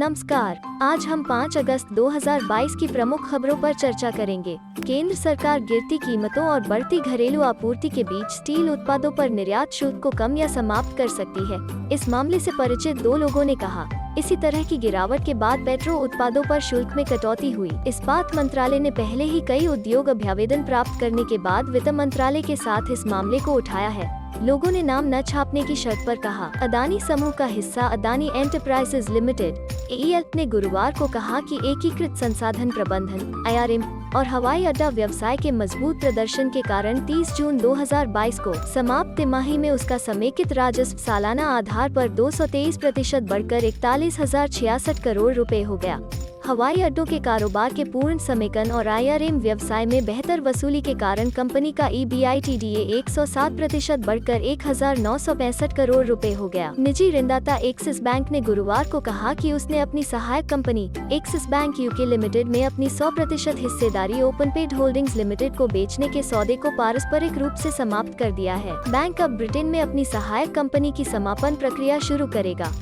नमस्कार, आज हम 5 अगस्त 2022 की प्रमुख खबरों पर चर्चा करेंगे। केंद्र सरकार गिरती कीमतों और बढ़ती घरेलू आपूर्ति के बीच स्टील उत्पादों पर निर्यात शुल्क को कम या समाप्त कर सकती है। इस मामले से परिचित 2 लोगों ने कहा। इसी तरह की गिरावट के बाद पेट्रो उत्पादों पर शुल्क में कटौती हुई। इस्पात मंत्रालय ने पहले ही कई उद्योग अभ्यावेदन प्राप्त करने के बाद वित्त मंत्रालय के साथ इस मामले को उठाया है। लोगों ने नाम न छापने की शर्त पर कहा। अदानी समूह का हिस्सा अदानी एंटरप्राइजेज लिमिटेड AEL ने गुरुवार को कहा कि एकीकृत संसाधन प्रबंधन IRM और हवाई अड्डा व्यवसाय के मजबूत प्रदर्शन के कारण 30 जून 2022 को समाप्त तिमाही में उसका समेकित राजस्व सालाना आधार पर 223% बढ़कर 41,066 करोड़ रुपए हो गया। हवाई अड्डों के कारोबार के पूर्ण समेकन और IRM व्यवसाय में बेहतर वसूली के कारण कंपनी का EBITDA 107% बढ़कर 1,965 करोड़ रुपए हो गया। निजी ऋणदाता एक्सिस बैंक ने गुरुवार को कहा कि उसने अपनी सहायक company axis bank UK limited में अपनी 100% हिस्सेदारी ओपनपेड होल्डिंग्स लिमिटेड को बेचने के सौदे को पारस्परिक रूप से समाप्त कर दिया है। बैंक अब ब्रिटेन में अपनी सहायक कंपनी की समापन प्रक्रिया शुरू करेगा।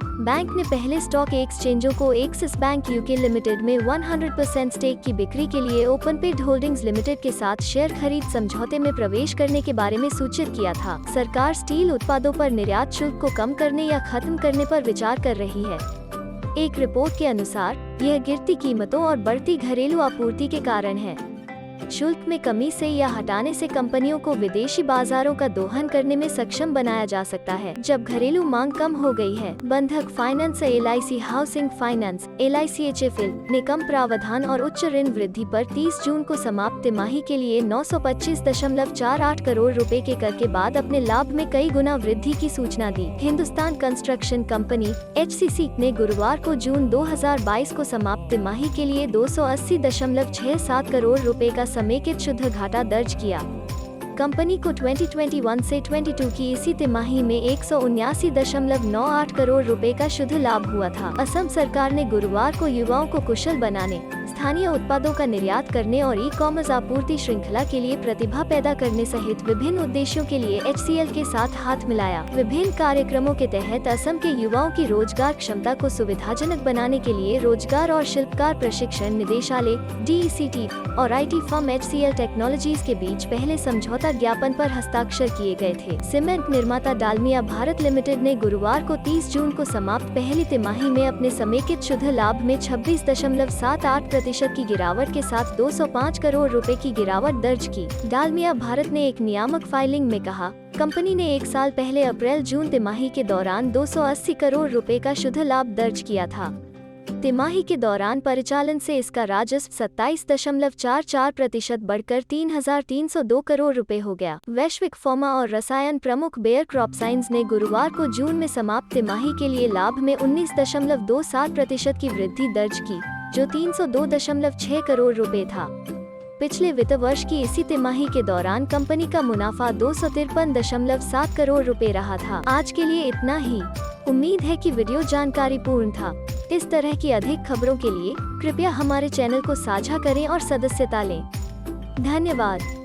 बैंक ने पहले स्टॉक एक्सचेंजों को एक्सिस बैंक UK लिमिटेड में 100% स्टेक की बिक्री के लिए ओपनपेड होल्डिंग्स लिमिटेड के साथ शेयर खरीद समझौते में प्रवेश करने के बारे में सूचित किया था। सरकार स्टील उत्पादों पर निर्यात शुल्क को कम करने या खत्म करने पर विचार कर रही है। एक रिपोर्ट के अनुसार यह गिरती कीमतों और बढ़ती घरेलू आपूर्ति के कारण है। शुल्क में कमी से या हटाने से कंपनियों को विदेशी बाजारों का दोहन करने में सक्षम बनाया जा सकता है। जब घरेलू मांग कम हो गई है, बंधक finance LIC housing finance LIC HFL ने कम प्रावधान और उच्च ऋण वृद्धि पर 30 जून को समाप्त तिमाही के लिए 925.48 करोड़ रुपए के कर के बाद अपने लाभ में कई गुना वृद्धि की सूचना दी। हिंदुस्तान कंस्ट्रक्शन कंपनी HCC ने गुरुवार को जून 2022 को समाप्त तिमाही के लिए 280.67 करोड़ रुपए का समेकित शुद्ध घाटा दर्ज किया। कंपनी को 2021 से 22 की इसी तिमाही में 179.98 करोड़ रुपए का शुद्ध लाभ हुआ था। असम सरकार ने गुरुवार को युवाओं को कुशल बनाने, स्थानीय उत्पादों का निर्यात करने और ई-कॉमर्स आपूर्ति श्रृंखला के लिए प्रतिभा पैदा करने सहित विभिन्न उद्देश्यों के लिए HCL के साथ हाथ मिलाया। विभिन्न कार्यक्रमों के तहत असम के युवाओं की रोजगार क्षमता को सुविधाजनक बनाने के लिए रोजगार और शिल्पकार प्रशिक्षण निदेशालय DECT और IT फर्म HCL टेक्नोलॉजीज के बीच पहले समझौता ज्ञापन पर हस्ताक्षर किए गए थे। सीमेंट निर्माता डालमिया भारत लिमिटेड ने गुरुवार को 30 जून को समाप्त पहली तिमाही में अपने समेकित शुद्ध लाभ में 26.78% की गिरावट के साथ 205 करोड़ रुपए की गिरावट दर्ज की। डालमिया भारत ने एक नियामक फाइलिंग में कहा, कंपनी ने 1 साल पहले अप्रैल-जून तिमाही के दौरान 280 करोड़ रुपए का शुद्ध लाभ दर्ज किया था। तिमाही के दौरान परिचालन से इसका राजस्व 27.44% बढ़कर 3,302 करोड़ रुपए हो गया। वैश्विक फार्मा और रसायन प्रमुख बेयर क्रॉपसाइंस ने गुरुवार को जून में समाप्त तिमाही के लिए लाभ में 19.27% की वृद्धि दर्ज की, जो 302.6 करोड़ रुपए था। पिछले वित्त वर्ष की इसी तिमाही के दौरान कंपनी का मुनाफा 253.7 करोड़ रुपए रहा था। आज के लिए इतना ही। उम्मीद है कि वीडियो जानकारी पूर्ण था। इस तरह की अधिक खबरों के लिए कृपया हमारे चैनल को साझा करें और सदस्यता लें। धन्यवाद।